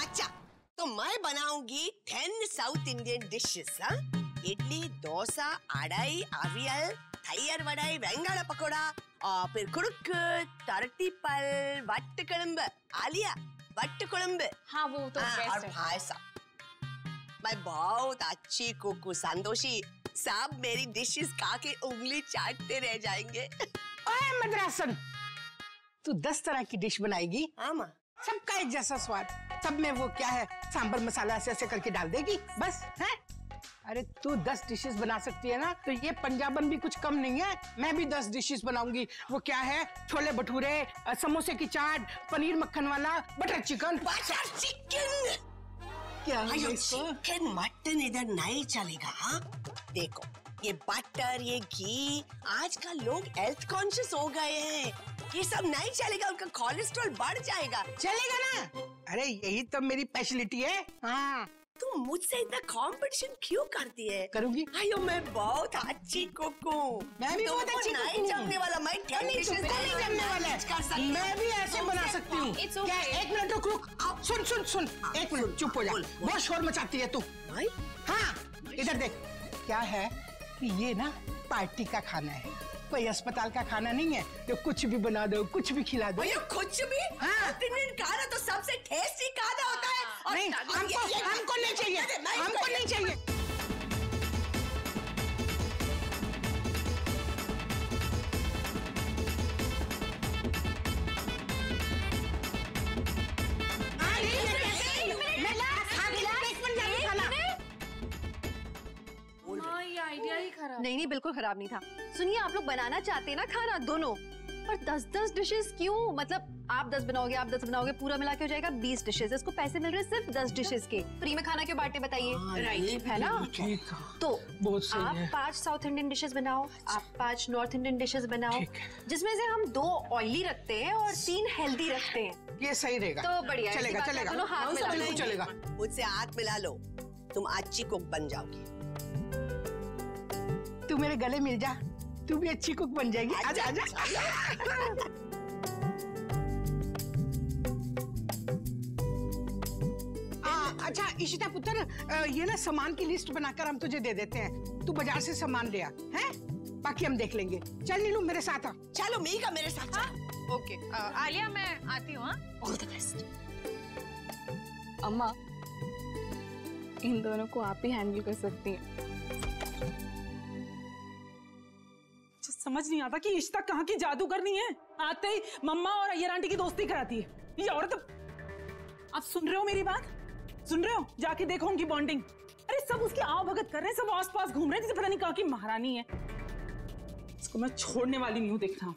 अच्छा, तो मैं बनाऊंगी 10 south Indian dishes. Idli, dosa, adai, avial, तैयार वड़ाई, वेंगाड़ा पकोड़ा, और फिर कुरुक्कु, तरटीपल, वट्टुकुळंबु, आलिया वट्टुकुळंबु। हाँ वो तो और पायसम। मैं बहुत अच्छी कुक हूँ संतोषी। सब मेरी डिशेस खा के उंगली चाटते रह जाएंगे। ओए मद्रासन, तू 10 तरह की डिश बनाएगी? हाँ माँ। सबका एक जैसा स्वाद, सब में वो क्या है सांबर मसाला ऐसे करके डाल देगी बस है। अरे तू 10 डिशेस बना सकती है ना, तो ये पंजाबन भी कुछ कम नहीं है। मैं भी 10 डिशेस बनाऊंगी। वो क्या है, छोले भटूरे, समोसे की चाट, पनीर मक्खन वाला, बटर चिकन। बटर चिकन क्या है चिकन मटन इधर नहीं चलेगा। हाँ देखो, ये बटर, ये घी, आजकल लोग हेल्थ कॉन्शियस हो गए हैं। ये सब नहीं चलेगा, उनका कोलेस्ट्रॉल बढ़ जाएगा। चलेगा ना? अरे यही तो मेरी स्पेशलिटी है। हाँ, तुम मुझसे इतना कंपटीशन क्यों करती है? करूंगी। अयो मैं बहुत अच्छी कुक हूँ। मैं भी बहुत अच्छी कुक हूँ। नहीं जमने वाला, मैं नहीं जमने वाला है। मैं भी ऐसे बना सकती हूँ। क्या 1 मिनट रुक। सुन सुन सुन, 1 मिनट चुप हो जा। बहुत शोर मचाती है तू। हाँ इधर देख, क्या है कि ये ना पार्टी का खाना है, कोई अस्पताल का खाना नहीं है। तो कुछ भी बना दो, कुछ भी खिला दो। कुछ भी? हाँ। खाना तो सबसे टेस्टी खाना होता है। नहीं, हमको नहीं चाहिए, हमको नहीं चाहिए। नहीं नहीं बिल्कुल खराब नहीं था। सुनिए, आप लोग बनाना चाहते हैं ना खाना दोनों, पर 10-10 डिशेस क्यों? मतलब आप 10 बनाओगे, आप 10 बनाओगे, पूरा मिला के हो जाएगा 20 डिशेस। इसको पैसे मिल रहे हैं सिर्फ 10 डिशेस के। फ्री में खाना क्यों बांटे बताइए? राइट है ना? तो आप 5 साउथ इंडियन डिशेस बनाओ, आप 5 नॉर्थ इंडियन डिशेस बनाओ, जिसमें से हम 2 ऑयली रखते हैं और 3 हेल्दी रखते हैं। ये सही रहेगा। तो बढ़िया, चलेगा चलेगा, दोनों हाथ मिला चलेगा। मुझसे हाथ मिला लो, तुम अच्छी कुक बन जाओगी। तू मेरे गले मिल जा, तू भी अच्छी कुक बन जाएगी। आजा आजा। अच्छा इशिता पुत्र, ये ना सामान की लिस्ट बनाकर हम तुझे दे देते हैं। तू बाजार से सामान ले आ, हैं? बाकी हम देख लेंगे। चल नीलू मेरे साथ आ। चलो मीका मेरे साथ। ओके आलिया, मैं आती हूँ। All the best. अम्मा, इन दोनों को आप ही हैंडल कर सकती हैं। समझ नहीं आता कि इश्ता कहाँ की जादूगरनी है। आते ही मम्मा और अय्यर आंटी की दोस्ती कराती है ये औरत। आप सुन रहे हो मेरी बात? सुन रहे हो? जाके देखो उनकी बॉन्डिंग। अरे सब उसकी आओ भगत कर रहे हैं, सब आसपास घूम रहे हैं, जैसे पता नहीं कहाँ की महारानी है। इसको मैं छोड़ने वाली नहीं हूँ, देखना।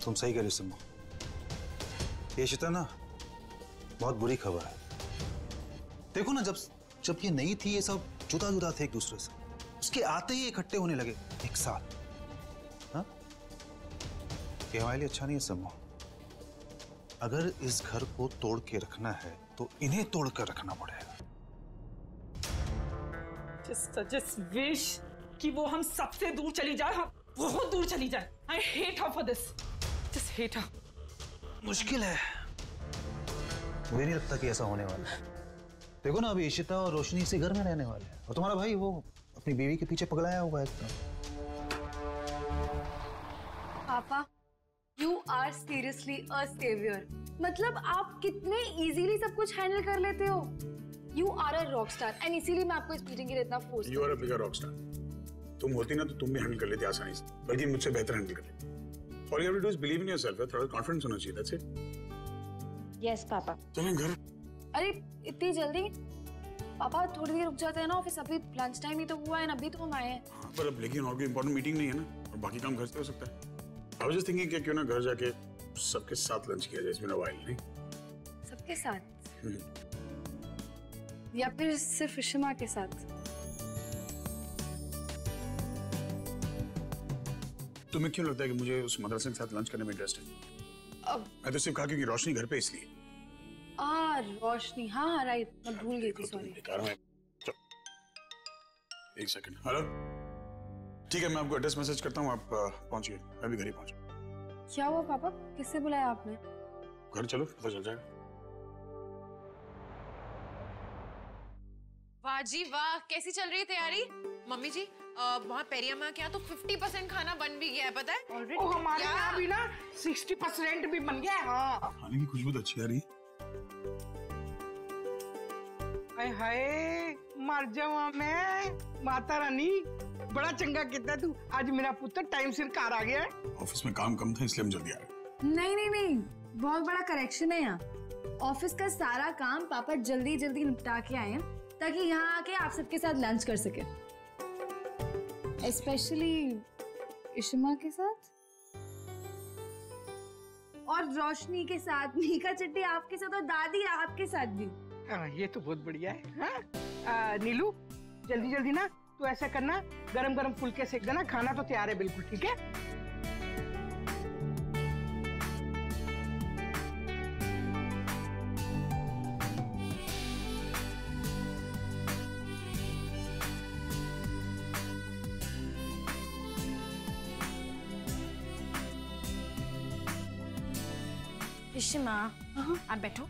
तुम सही कह रही सिम्मो, ये इशिता ना बहुत बुरी खबर है। देखो ना, जब ये नहीं थी, ये सब जुदा जुदा थे एक दूसरे से, उसके आते ही इकट्ठे होने लगे एक साथ। हाँ? ये हमारे लिए अच्छा नहीं है सिम्मो। अगर इस घर को तोड़ के रखना है तो इन्हें तोड़ कर रखना पड़ेगा। Just wish कि वो हम सबसे दूर चली जाए, हम बहुत दूर चली जाए। I hate her for this. Just hate her. मुश्किल है, मुझे नहीं लगता कि ऐसा होने वाला है। देखो ना, अभी इशिता और रोशनी इसी घर में रहने वाले हैं, और तुम्हारा भाई वो अपनी बीवी के पीछे पगलाया हुआ है एकदम। पापा, you are seriously a savior. मतलब आप कितने इजीली सब कुछ हैंडल कर लेते हो। You are a rock star, and इसीलिए मैं आपको इस मीटिंग के लिए इतना force. You are a bigger rock star. तुम होती ना तो तुम भी हैंडल कर लेती आसानी से, बल्कि मुझसे बेहतर हैंडल कर लेती। All you have to do is believe in yourself. थोड़ा कॉन्फिडेंस होना चाहिए, that's it. Yes पापा। चलें घर। अरे इतनी जल्दी? पापा थोड़ी देर रुक जाते हैं ना, ऑफिस अभी लंच टाइम ही तो हुआ है ना, अभी तो हम आए हैं। हाँ, पर अब लेकिन और कोई इम्पोर्टेंट मीटिंग नहीं है ना, और बाकी काम घर से हो सकता है। I was just thinking कि क्यों ना घर जाके सबके साथ लंच किया जाए, इसमें ना वाइल नहीं। सबके साथ? या फिर सिर्फ इशिमा के साथ? तुम्हें क्यों लगता है कि मुझे उस मदरसे के साथ लंच करने में इंटरेस्ट है? मैं तो सिर्फ कहा क्योंकि रोशनी घर पे, इसलिए। रोशनी, हाँ राइट, मैं भूल गई थी, सॉरी। एक सेकंड। हेलो, ठीक है, मैं आपको एड्रेस मैसेज करता हूँ, आप पहुंचिए, मैं भी घर ही पहुंचा। क्या हुआ पापा, किससे बुलाया आपने? घर चलो, पता चल जाएगा। वाह जी वाह, कैसी चल रही है तैयारी? मम्मी जी वहाँ पेरियामा के यहाँ तो 50% खाना बन भी गया है, पता है? ओ, हमारे यहाँ भी ना 60% भी बन गया है। हाँ। खाने की खुशबू तो अच्छी आ रही है। हाय हाय, मर जाऊँ मैं। माता रानी, बड़ा चंगा कितना तू। आज मेरा पुत्र टाइम सिर कार आ गया है। ऑफिस में काम कम था इसलिए हम जल्दी आ गए। नहीं नहीं नहीं, बहुत बड़ा करेक्शन है यहाँ। ऑफिस का सारा काम पापा जल्दी जल्दी निपटा के आए हैं ताकि यहाँ आके आप सबके साथ लंच कर सके, स्पेशली इशिमा के साथ और रोशनी के साथ, मीका चिट्टी आपके साथ और दादी आपके साथ भी। ये तो बहुत बढ़िया है। हाँ? नीलू, जल्दी जल्दी ना तू ऐसा करना, गरम गरम फुलके सेक देना। खाना तो तैयार है बिल्कुल, ठीक है? इशिमा, आप बैठो,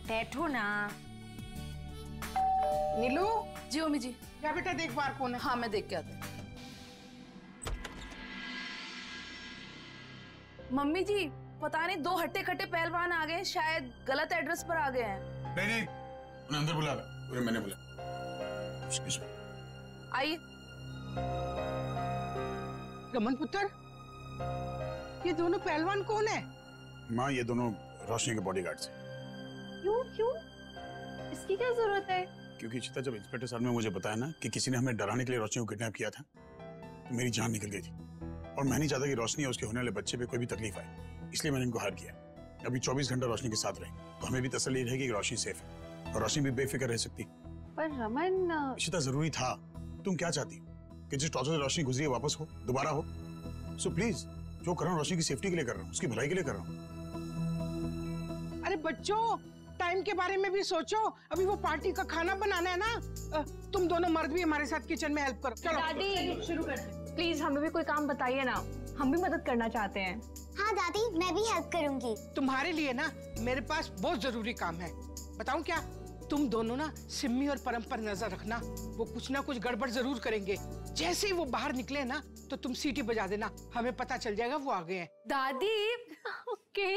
बैठो ना। नीलू। जी मम्मी जी। क्या बेटा, देख बार कौन है। हाँ मैं देख के आती हूँ। मम्मी जी, पता नहीं 2 हट्टे कट्टे पहलवान आ गए, शायद गलत एड्रेस पर आ गए हैं। नहीं नहीं, उन्हें अंदर बुला लो। मैंने बुला। आइए। रमन पुत्र, ये दोनों पहलवान कौन है? माँ, ये दोनों रोशनी के बॉडीगार्ड्स हैं। क्यों क्यों? इसकी क्या जरूरत है? क्योंकि चिता, जब इंस्पेक्टर साहब ने मुझे बताया ना कि किसी ने हमें डराने के लिए रोशनी को किडनैप किया था, तो मेरी जान निकल गई थी और मैं नहीं चाहता कि रोशनी और उसके होने वाले बच्चे पे कोई भी तकलीफ आए, इसलिए मैंने इनको हायर किया। अभी 24 घंटा रोशनी के साथ रहे तो हमें भी तसल्ली रहेगी कि रोशनी सेफ है और रोशनी भी बेफिक्र रह सकती। पर रमन, चिता, जरूरी था। तुम क्या चाहती कि जिस टॉर्चर से रोशनी गुजरी है वापस हो, दोबारा हो? सो प्लीज, जो कर रहा हूँ रोशनी की सेफ्टी के लिए कर रहा हूँ, उसकी भलाई के लिए कर रहा हूँ। अरे बच्चों, टाइम के बारे में भी सोचो। अभी वो पार्टी का खाना बनाना है ना। तुम दोनों मर्द भी हमारे साथ किचन में हेल्प करो। चलो दादी, शुरू करते। प्लीज हमें भी कोई काम बताइए ना, हम भी मदद करना चाहते हैं। हाँ दादी, मैं भी हेल्प करूंगी। तुम्हारे लिए ना मेरे पास बहुत जरूरी काम है। बताऊं क्या? तुम दोनों ना सिम्मी और परम पर नजर रखना, वो कुछ ना कुछ गड़बड़ जरूर करेंगे। जैसे ही वो बाहर निकले ना तो तुम सीटी बजा देना, हमें पता चल जाएगा वो आ गए हैं। दादी। ओके।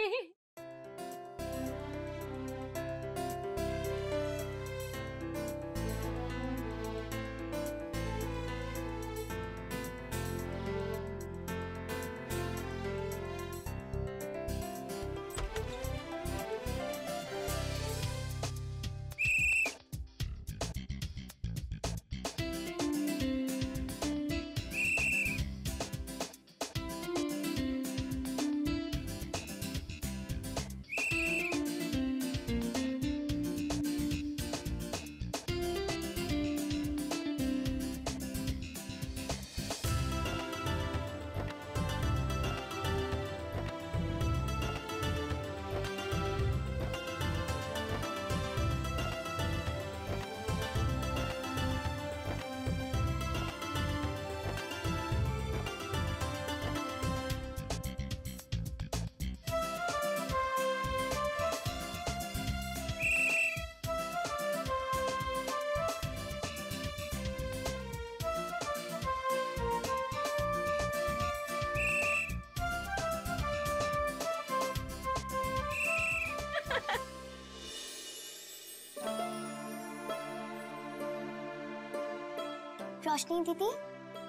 रोशनी दीदी,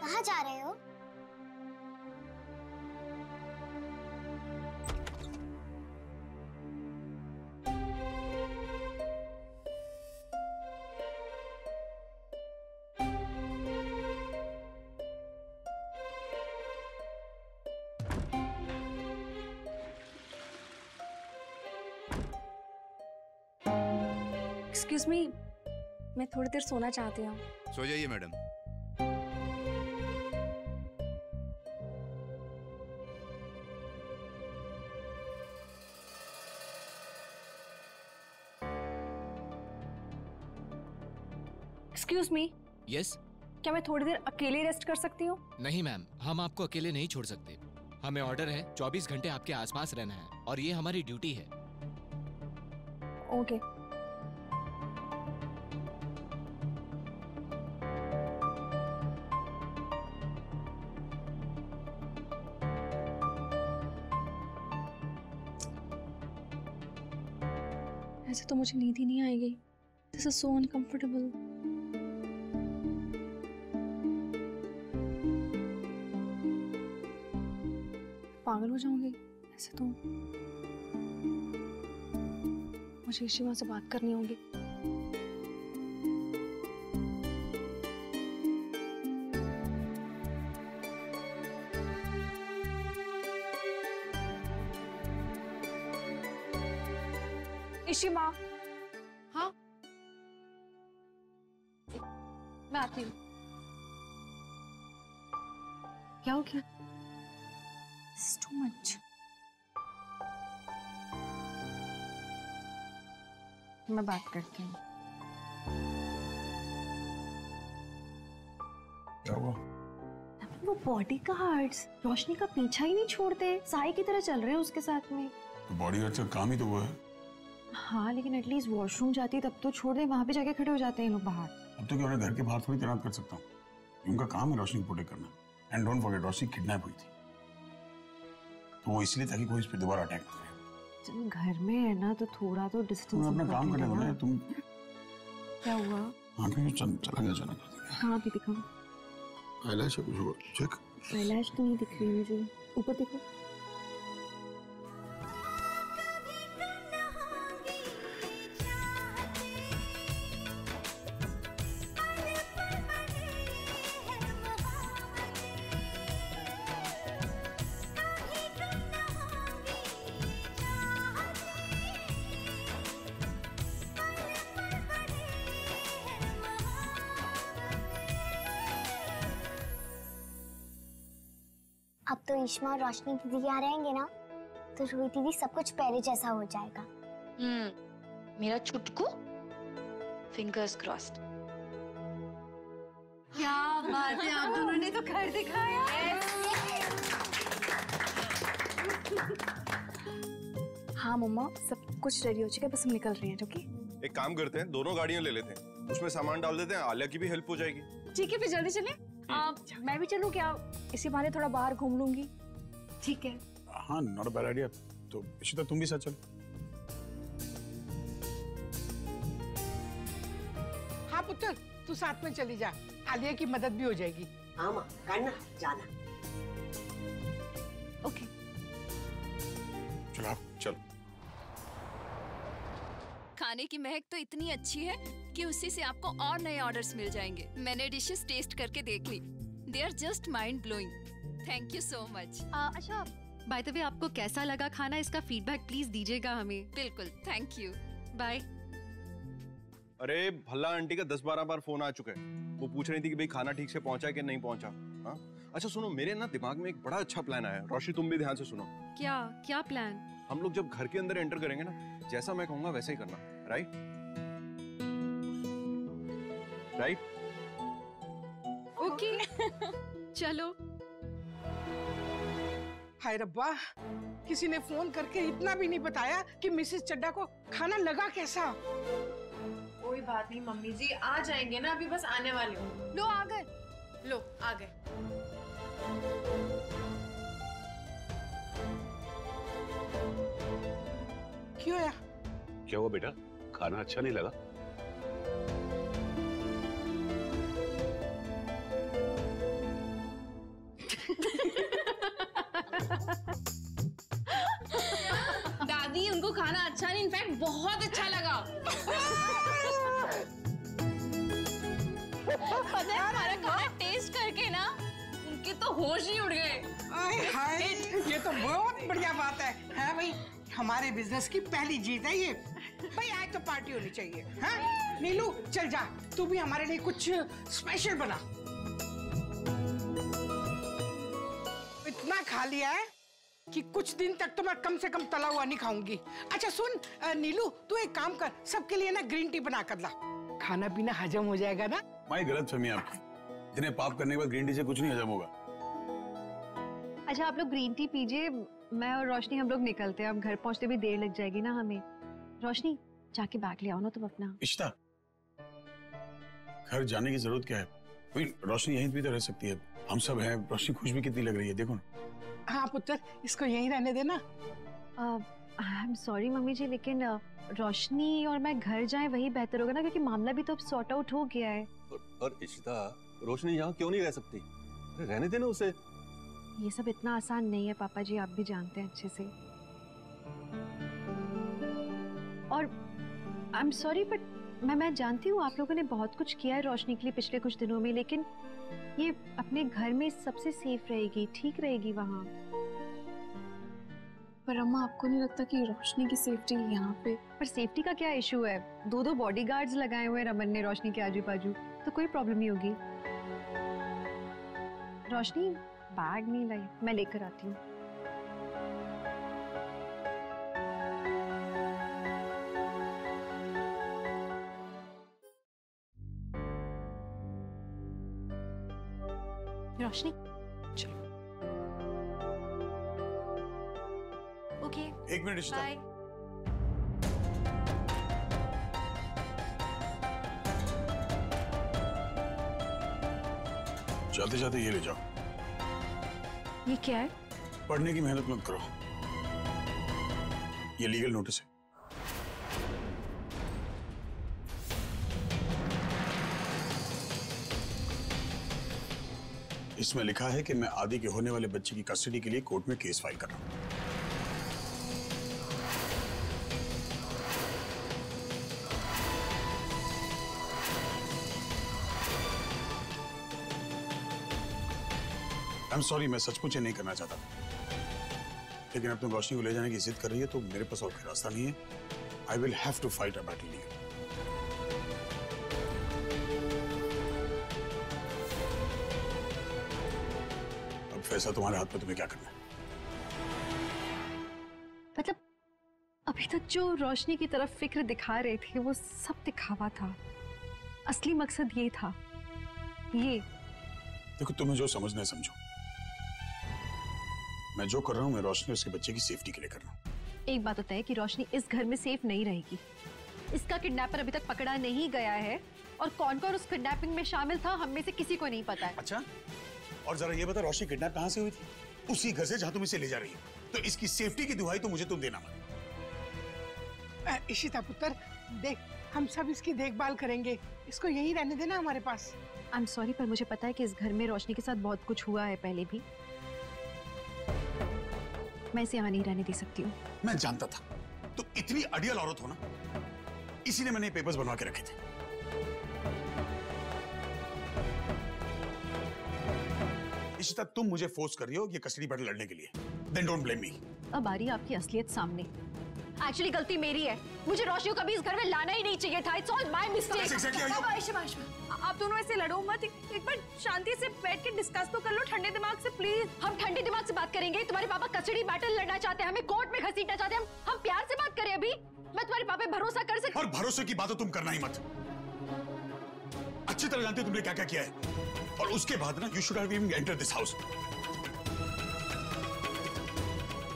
कहाँ जा रहे हो? एक्सक्यूज मी, मैं थोड़ी देर सोना चाहती हूँ। सो जाइए मैडम। Excuse me. यस। क्या मैं थोड़ी देर अकेले रेस्ट कर सकती हूँ? नहीं मैम, हम आपको अकेले नहीं छोड़ सकते। हमें ऑर्डर है 24 घंटे आपके आसपास रहना है और ये हमारी ड्यूटी है। ओके। ऐसे तो मुझे नींद ही नहीं आएगी। This is so uncomfortable. पागल हो जाऊंगी ऐसे तो। मुझे शिवा से बात करनी होगी। इशिमा। हाँ, मैं आती हूँ। क्या हो गया? It's too much. मैं बात करती हूँ। क्या हुआ? वो बॉडीगार्ड्स रोशनी का पीछा ही नहीं छोड़ते, साई की तरह चल रहे हैं उसके साथ में। तो बॉडीगार्ड का काम ही तो वो है। हाँ, लेकिन एटलीस्ट वॉशरूम जाती तब तो छोड़ दे, वहां पे जाके खड़े हो जाते हैं लोग बाहर। अब तो क्या उन्हें घर के बाहर थोड़ी तैनात कर सकता हूँ। उनका काम है रोशनी को प्रोटेक्ट करना। And don't forget, Roshni kidnap हुई थी, तो वो इसलिए ताकि कोई इस पे दोबारा अटैक ना करे। तुम घर में है ना, तो थोड़ा तो डिस्टेंस। तुम अपना काम करने दो ना। तुम क्या हुआ? आंखें में चला गया अचानक। हाँ भी दिखाओ। आईलैश कुछ हुआ? चेक। आईलैश तो नहीं दिख रही है मुझे, ऊपर देखो। अब तो इश्मा और रोशनी दीदी आ रहेंगे ना, तो रूही दीदी सब कुछ पहले जैसा हो जाएगा। मेरा छुटकू, फिंगर्स क्रॉस्ड। क्या बात है, आप दोनों ने तो घर दिखाया। हाँ मम्मा, सब कुछ रेडी हो चुका है, बस हम निकल रहे हैं। ओके, एक काम करते हैं, दोनों गाड़ियां ले लेते हैं, उसमें सामान डाल देते हैं, आलिया की भी हेल्प हो जाएगी। ठीक है, फिर जल्दी चलें। मैं भी चलूं क्या? इसी बहाने थोड़ा बाहर घूम लूंगी। ठीक है। हाँ, नॉट अ बैड आइडिया। तो इशिता तुम भी साथ चलो। हाँ पुत्र, तू साथ में चली जा, आलिया की मदद भी हो जाएगी। हाँ माँ, करना जाना। ओके, चलो आप चलो। खाने की महक तो इतनी अच्छी है कि उसी से आपको और नए ऑर्डर्स मिल जाएंगे। मैंने डिशेस टेस्ट करके देख ली, they are just mind blowing. Thank you so much. अच्छा, बाय द वे आपको कैसा लगा खाना, इसका फीडबैक प्लीज दीजिएगा हमें। बिल्कुल, थैंक यू, बाय। अरे भल्ला आंटी का 10-12 बार फोन आ चुका है, वो पूछ रही थी कि भाई खाना ठीक से पहुंचा कि नहीं पहुंचा। हाँ, अच्छा सुनो, मेरे ना दिमाग में एक बड़ा अच्छा प्लान आया है। रोशनी तुम भी ध्यान से सुनो। क्या प्लान? हम लोग जब घर के अंदर एंटर करेंगे ना, जैसा मैं कहूंगा वैसे ही करना। राइट? ओके। चलो। हाय रब्बा, किसी ने फोन करके इतना भी नहीं बताया कि मिसेस चड्डा को खाना लगा कैसा। कोई बात नहीं मम्मी जी, आ जाएंगे ना, अभी बस आने वाले हो। लो आ गए। लो आ गए। क्यों यार? क्या हुआ बेटा, खाना अच्छा नहीं लगा? दादी, उनको खाना अच्छा नहीं, इनफैक्ट बहुत अच्छा लगा। पता है, हमारा खाना टेस्ट करके ना उनके तो होश ही उड़ गए। हाय, ये तो बहुत बढ़िया बात है भाई, हमारे बिजनेस की पहली जीत है ये। भाई आज तो पार्टी होनी चाहिए। हाँ नीलू, चल जा, तू भी हमारे लिए कुछ स्पेशल बना। इतना खा लिया है कि कुछ दिन तक तो मैं कम से कम तला हुआ नहीं खाऊंगी। अच्छा सुन नीलू, तू एक काम कर, सबके लिए ना ग्रीन टी बना कर ला, खाना पीना हजम हो जाएगा ना। माई गलत फहमी आपकी, इतने पाप करने के बाद ग्रीन टी से कुछ नहीं हजम होगा। अच्छा आप लोग ग्रीन टी पीजिए, मैं और रोशनी हम लोग निकलते हैं। अब घर पहुंचते भी देर लग जाएगी ना हमें। रोशनी जाके बैग ले आओ ना तुम अपना। इशिता, घर जाने की जरूरत क्या है? रोशनी यहीं भी तो रह सकती है, हम सब हैं। रोशनी खुश भी कितनी लग रही है, देखो ना। हाँ पुत्र, इसको यहीं रहने देना। आई एम सॉरी मम्मी जी, लेकिन रोशनी और मैं घर जाएं वही बेहतर होगा ना, क्योंकि मामला भी तो अब सॉर्ट आउट हो गया है। और इशिता, रोशनी यहाँ क्यों नहीं रह सकती? रहने देना उसे। ये सब इतना आसान नहीं है पापा जी, आप भी जानते हैं अच्छे से। और आई एम सॉरी बट मैं जानती हूँ आप लोगों ने बहुत कुछ किया है रोशनी के लिए पिछले कुछ दिनों में, लेकिन ये अपने घर में सबसे सेफ रहेगी, ठीक रहेगी वहाँ। पर अम्मा, आपको नहीं लगता कि रोशनी की सेफ्टी यहाँ पे? पर सेफ्टी का क्या इशू है? 2 बॉडीगार्ड्स लगाए हुए हैं रमन ने रोशनी के आजू बाजू, तो कोई प्रॉब्लम नहीं होगी। रोशनी बैग नहीं लाई, मैं लेकर आती हूँ। रोशनी चलो। Okay, 1 minute Ishita. बाय। जाते जाते ये ले जाओ। ये क्या है? पढ़ने की मेहनत मत करो, ये लीगल नोटिस है। इसमें लिखा है कि मैं आदि के होने वाले बच्चे की कस्टडी के लिए कोर्ट में केस फाइल कर रहा हूं। आई एम सॉरी, मैं सचमुच नहीं करना चाहता, लेकिन अब तुम रोशनी को ले जाने की जिद कर रही है तो मेरे पास और कोई रास्ता नहीं है। I will have to fight a battle legal. अब फैसला तुम्हारे हाथ में, तुम्हें क्या करना है। मतलब अभी तक जो रोशनी की तरफ फिक्र दिखा रहे थे वो सब दिखावा था, असली मकसद ये था। ये देखो, तुम्हें जो समझना है समझो। मैं जो कर रहा हूं, मैं रोशनी और उसके बच्चे की सेफ्टी के लिए कर रहा हूं। एक बात होता है कि रोशनी इस घर में सेफ नहीं रहेगी। इसका किडनैपर अभी तक पकड़ा नहीं गया है, और कौन कौन उस किडनैपिंग में शामिल था हम में से किसी को नहीं पता है। अच्छा, और जरा ये बता, रोशनी किडनैप कहां से हुई थी? उसी घर से जहां तुम इसे ले जा रही हो। तो इसकी सेफ्टी की दुहाई तो मुझे तुम देना मत। इशिता पुत्र, देख, हम सब इसकी देखभाल करेंगे, इसको यहीं रहने देना हमारे पास। आई एम सॉरी, पर मुझे पता है कि इस घर में रोशनी के साथ बहुत कुछ हुआ है पहले भी। मैं इसे यहाँ नहीं रहने दे सकती हूँ। मैं जानता था तुम इतनी अड़ियल औरत हो ना, इसीलिए मैंने पेपर्स बनवा के रखे थे। इशिता, तुम मुझे फोर्स कर रही हो ये कस्टडी बैटल लड़ने के लिए। Then don't blame me. अब आ रही है आपकी असलियत सामने। एक्चुअली गलती मेरी है, मुझे रोशनी को कभी इस घर में लाना ही नहीं चाहिए था। It's all my mistake. आप दोनों ऐसे लड़ो मत, एक बार शांति से बैठ के डिस्कस तो कर लो ठंडे दिमाग से प्लीज। हम ठंडे दिमाग से बात करेंगे? तुम्हारे पापा कस्टडी बैटल लड़ना चाहते हैं, हमें कोर्ट में घसीटना चाहते हैं। हम प्यार से बात करें अभी। मैं तुम्हारे पापा पे भरोसा कर सकती। और भरोसे की बात तो तुम करना ही मत। अच्छी तरह जानते हो तुमने क्या क्या किया है, और उसके बाद ना, you should have even entered this house.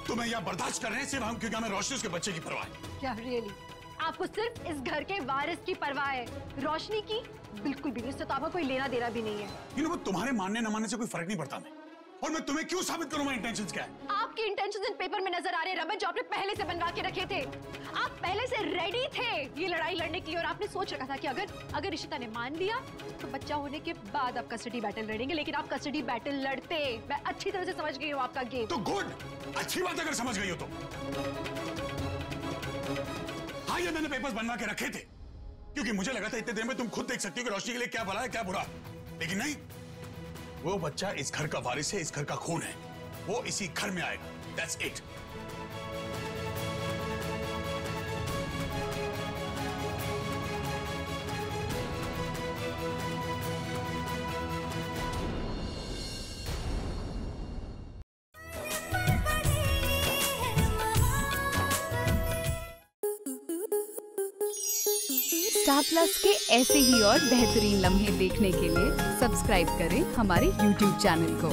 तुम्हें यहाँ बर्दाश्त कर रहे हैं सिर्फ हम, क्योंकि हमें रोशनी उसके बच्चे की परवाह है। क्या रियली? आपको सिर्फ इस घर के वारिस की परवाह है, रोशनी की बिल्कुल भी नहीं। इससे तो आपका कोई लेना देना भी नहीं है। You know, तुम्हारे मानने न मानने से कोई फर्क नहीं पड़ता मैं, और मैं तुम्हें क्यों साबित करूं मेरे इंटेंशंस क्या है। आपके इंटेंशंस इन पेपर में नजर आ रहे हैं रमन, जो आपने पहले से बनवा के रखे थे। आप पहले से रेडी थे ये लड़ाई लड़ने के लिए, और आपने सोच रखा था कि अगर इशिता ने मान लिया तो बच्चा होने के बाद आप कस्टडी बैटल लड़ेंगे। लेकिन आप कस्टडी बैटल लड़ते। मैं अच्छी तरह से समझ गई हूँ आपका गेम। तो गुड, अच्छी बात अगर समझ गई हो तो। हाँ, ये मैंने पेपर्स बनवा के रखे थे, क्योंकि मुझे लगा था इतने देर में तुम खुद देख सकती हो कि रोशनी के लिए क्या भला है क्या बुरा, लेकिन नहीं। वो बच्चा इस घर का वारिस है, इस घर का खून है, वो इसी घर में आएगा। That's it. स्टार प्लस के ऐसे ही और बेहतरीन लम्हे देखने के लिए सब्सक्राइब करें हमारे YouTube चैनल को।